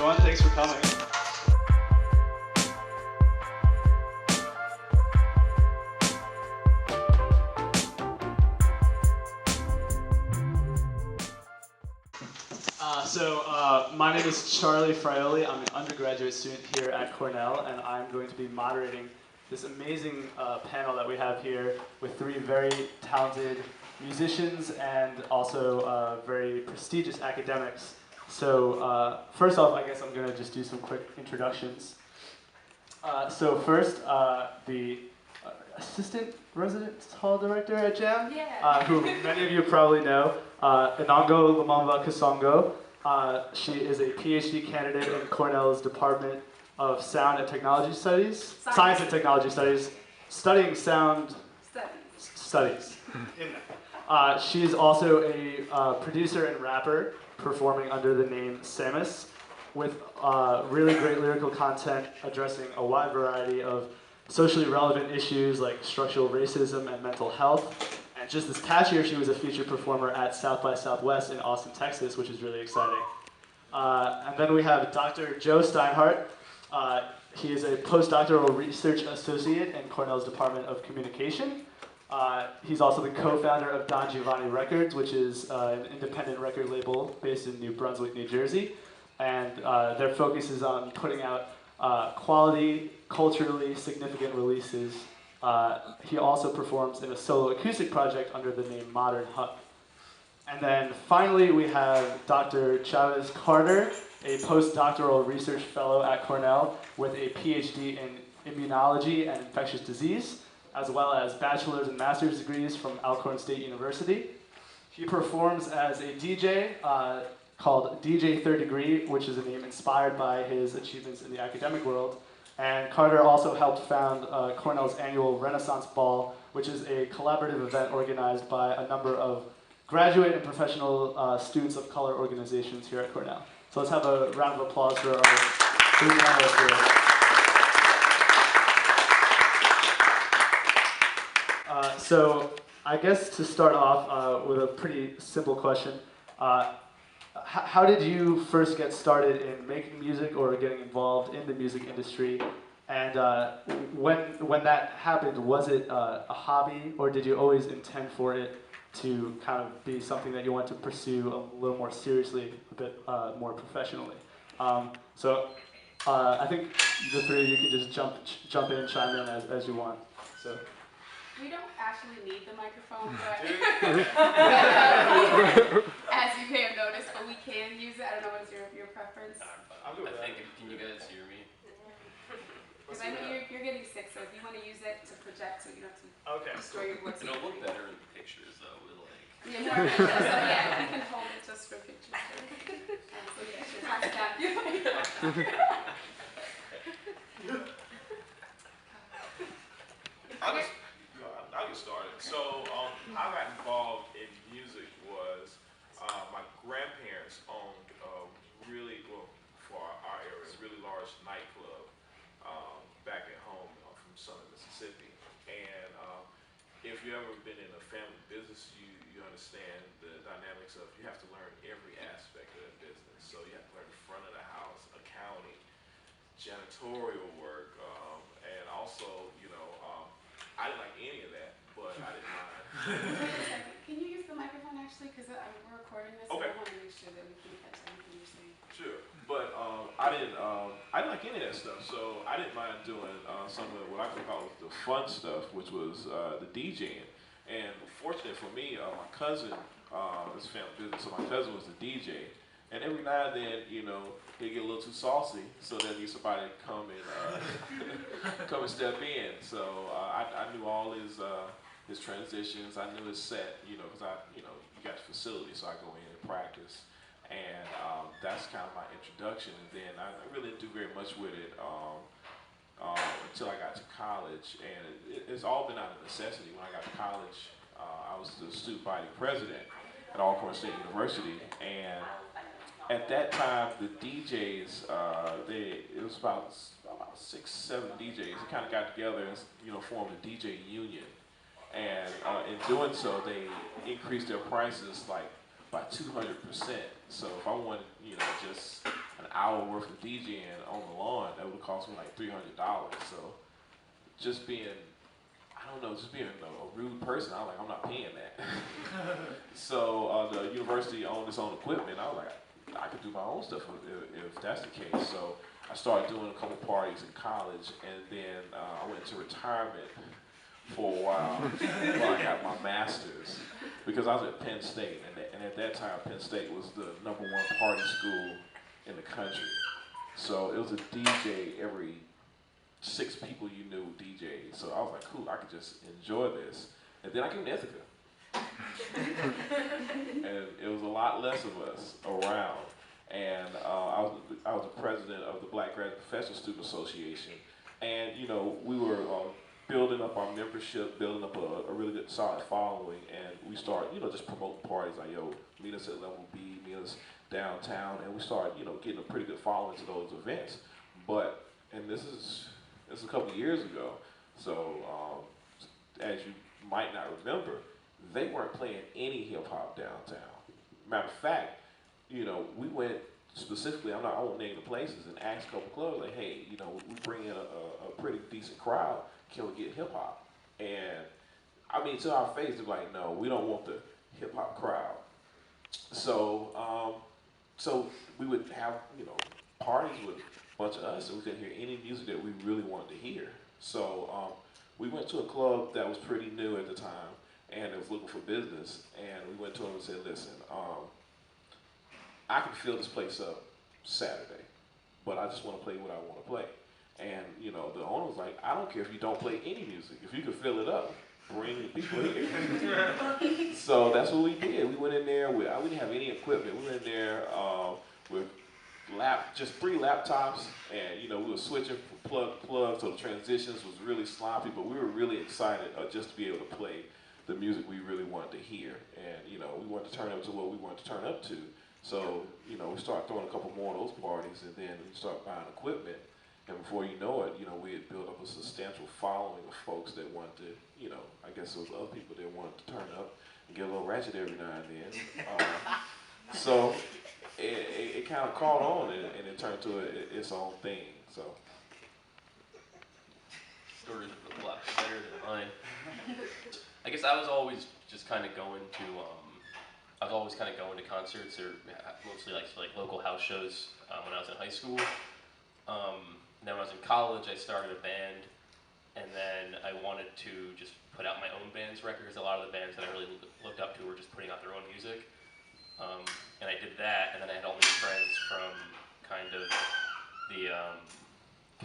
everyone. Thanks for coming. My name is Charlie Fraioli. I'm an undergraduate student here at Cornell, and I'm going to be moderating this amazing panel that we have here with three very talented musicians and also very prestigious academics. So first off, I guess I'm going to just do some quick introductions. So first, the assistant residence hall director at JAM, who many of you probably know, Enongo Lumumba-Kasongo. She is a PhD candidate in Cornell's Department of Sound and Technology Studies, Science and Technology Studies, studying sound studies. She is also a producer and rapper, performing under the name Sammus, with really great lyrical content addressing a wide variety of socially relevant issues like structural racism and mental health. And just this past year, she was a featured performer at South by Southwest in Austin, Texas, which is really exciting. And then we have Dr. Joe Steinhardt. He is a postdoctoral research associate in Cornell's Department of Communication. He's also the co-founder of Don Giovanni Records, which is an independent record label based in New Brunswick, New Jersey. And their focus is on putting out quality, culturally significant releases. He also performs in a solo acoustic project under the name Modern Hut. And then finally we have Dr. Chavez Carter, a postdoctoral research fellow at Cornell with a PhD in immunology and infectious disease, as well as bachelor's and master's degrees from Alcorn State University. He performs as a DJ called DJ TH3RD Degree, which is a name inspired by his achievements in the academic world. And Carter also helped found Cornell's annual Renaissance Ball, which is a collaborative event organized by a number of graduate and professional students of color organizations here at Cornell. So let's have a round of applause for our three panelists here. So I guess to start off with a pretty simple question, how did you first get started in making music or getting involved in the music industry? And when that happened, was it a hobby, or did you always intend for it to kind of be something that you want to pursue a little more seriously, a bit more professionally? I think the three of you can just jump in and chime in as you want. So. We don't actually need the microphone, but as you may have noticed, but we can use it. I don't know what's your preference. I think, can you guys hear me? Because I know you're getting sick, so if you want to use it to project so you don't have to destroy your voice. It'll look better in pictures, though. We'll Yeah, more pictures. So yeah, we can hold it just for pictures. So yeah, sure. Pass it down. I'll get started. So I got involved in music was my grandparents owned for our area, a really large nightclub back at home from Southern Mississippi. And if you've ever been in a family business, you understand the dynamics of you have to learn every aspect of that business. So you have to learn the front of the house, accounting, janitorial work, and also, I didn't like any of that, but I didn't mind. Wait a second. Can you use the microphone actually? Because we're recording this, okay. So I want to make sure that we can catch everything you're saying. Sure, but I didn't like any of that stuff. So I didn't mind doing some of what I could call the fun stuff, which was the DJing. And fortunate for me, my cousin, this family business, so my cousin was the DJ. And every now and then, he'd get a little too saucy, so there'd be somebody come and step in. So I knew all his transitions. I knew his set, because you got the facility, so I go in and practice. And that's kind of my introduction. And then I really didn't do very much with it until I got to college. And it's all been out of necessity. When I got to college, I was the student body president at Alcorn State University. And at that time, the DJs, it was about 6, 7 DJs. They kind of got together and formed a DJ union. And in doing so, they increased their prices by 200%. So if I wanted, an hour worth of DJing on the lawn, that would cost me like $300. So just being, I don't know, just being a rude person, I was like, I'm not paying that. So the university owned its own equipment. I was like, I could do my own stuff if that's the case. So I started doing a couple parties in college, and then I went into retirement for a while while I got my master's, because I was at Penn State, and at that time Penn State was the #1 party school in the country. So it was a DJ every 6 people you knew DJed. So I was like, cool, I could just enjoy this. And then I came to Ithaca. And it was a lot less of us around. And I was the president of the Black Graduate Professional Student Association. And, you know, we were building up our membership, building up a really good solid following, and we started, you know, just promoting parties like, yo, meet us at Level B, meet us downtown, and we started, you know, getting a pretty good following to those events. But, and this is a couple of years ago, so as you might not remember, they weren't playing any hip hop downtown. Matter of fact, you know, we went specifically, I won't name the places, and asked a couple clubs, like, hey, you know, we bring in a pretty decent crowd, can we get hip hop? And I mean, to our face, they're like, no, we don't want the hip hop crowd. So, so we would have, you know, parties with a bunch of us, and we couldn't hear any music that we really wanted to hear. So we went to a club that was pretty new at the time, and it was looking for business, and we went to them and said, listen, I can fill this place up Saturday, but I just want to play what I want to play. And, you know, the owner was like, I don't care if you don't play any music. If you can fill it up, bring the people here. So that's what we did. We went in there with, we didn't have any equipment. We went in there with just 3 laptops, and, you know, we were switching from plug to plug, so the transitions was really sloppy, but we were really excited just to be able to play the music we really wanted to hear. And, you know, we wanted to turn up to what we wanted to turn up to. So, you know, we started throwing a couple more of those parties, and then we started buying equipment. And before you know it, you know, we had built up a substantial following of folks that wanted to, you know, I guess it was other people that wanted to turn up and get a little ratchet every now and then. So it kind of caught on, and it turned to its own thing. So Stories are a lot better than mine. I guess I was always just kind of going to, concerts, or mostly like local house shows when I was in high school. And then when I was in college, I started a band, and then I wanted to just put out my own band's records. A lot of the bands that I really looked up to were just putting out their own music. And I did that, and then I had all these friends from kind of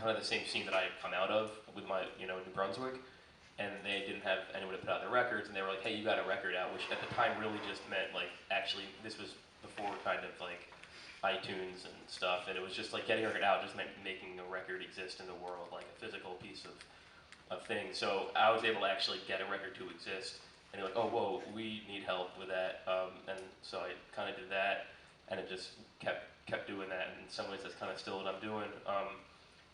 the same scene that I had come out of with my, you know, New Brunswick. And they didn't have anyone to put out their records, and they were like, hey, you got a record out, which at the time really just meant, like, actually, this was before kind of, like, iTunes and stuff, and it was just, like, getting a record out just meant making a record exist in the world, like a physical piece of thing. So I was able to actually get a record to exist, and they're like, oh, whoa, we need help with that, and so I kind of did that, and it just kept doing that, and in some ways that's kind of still what I'm doing.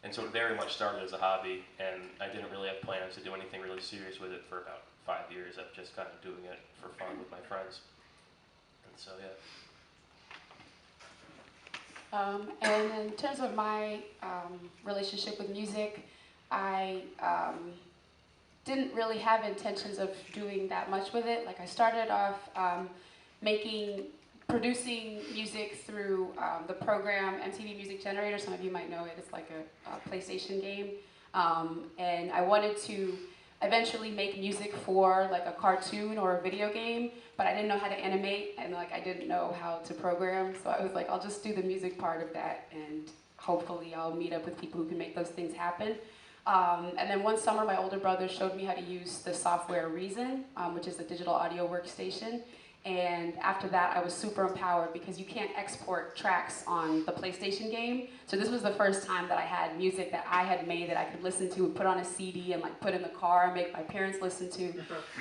And so it very much started as a hobby, and I didn't really have plans to do anything really serious with it for about 5 years. I'm just kind of doing it for fun with my friends. And so, yeah. And in terms of my relationship with music, I didn't really have intentions of doing that much with it. Like, I started off producing music through the program MTV Music Generator. Some of you might know it. It's like a PlayStation game. And I wanted to eventually make music for like a cartoon or a video game, but I didn't know how to animate, and like I didn't know how to program. So I was like, I'll just do the music part of that, and hopefully I'll meet up with people who can make those things happen. And then one summer, my older brother showed me how to use the software Reason, which is a digital audio workstation. And after that, I was super empowered because you can't export tracks on the PlayStation game. So this was the first time that I had music that I had made that I could listen to and put on a CD and like put in the car and make my parents listen to.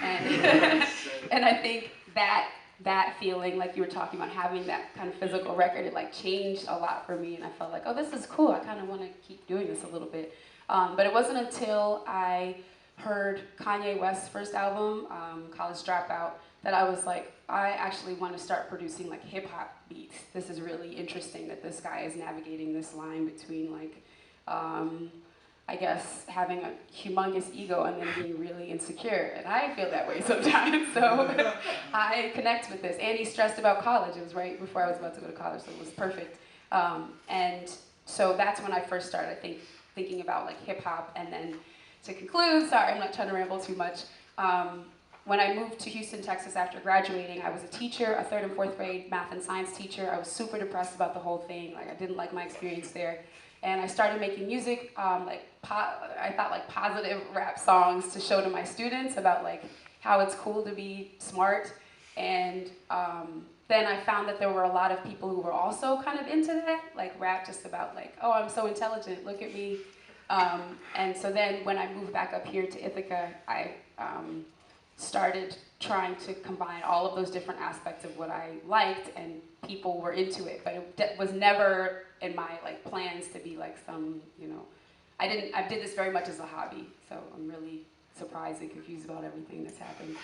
And, and I think that feeling, like you were talking about, having that kind of physical record, it like changed a lot for me. And I felt like, oh, this is cool. I kind of want to keep doing this a little bit. But it wasn't until I heard Kanye West's first album, College Dropout, that I was like, I actually want to start producing like hip hop beats. This is really interesting that this guy is navigating this line between like, I guess having a humongous ego and then being really insecure. And I feel that way sometimes, so I connect with this. And he's stressed about college. It was right before I was about to go to college, so it was perfect. And so that's when I first started, I think, thinking about like hip hop. And then to conclude, sorry, I'm not trying to ramble too much. When I moved to Houston, Texas after graduating, I was a teacher, a 3rd and 4th grade math and science teacher. I was super depressed about the whole thing. Like, I didn't like my experience there. And I started making music, I thought like positive rap songs to show to my students about like how it's cool to be smart. And then I found that there were a lot of people who were also kind of into that, like rap just about like, oh, I'm so intelligent, look at me. And so then when I moved back up here to Ithaca, I started trying to combine all of those different aspects of what I liked, and people were into it, but it was never in my like plans to be like some, you know, I did this very much as a hobby, so I'm really surprised and confused about everything that's happened.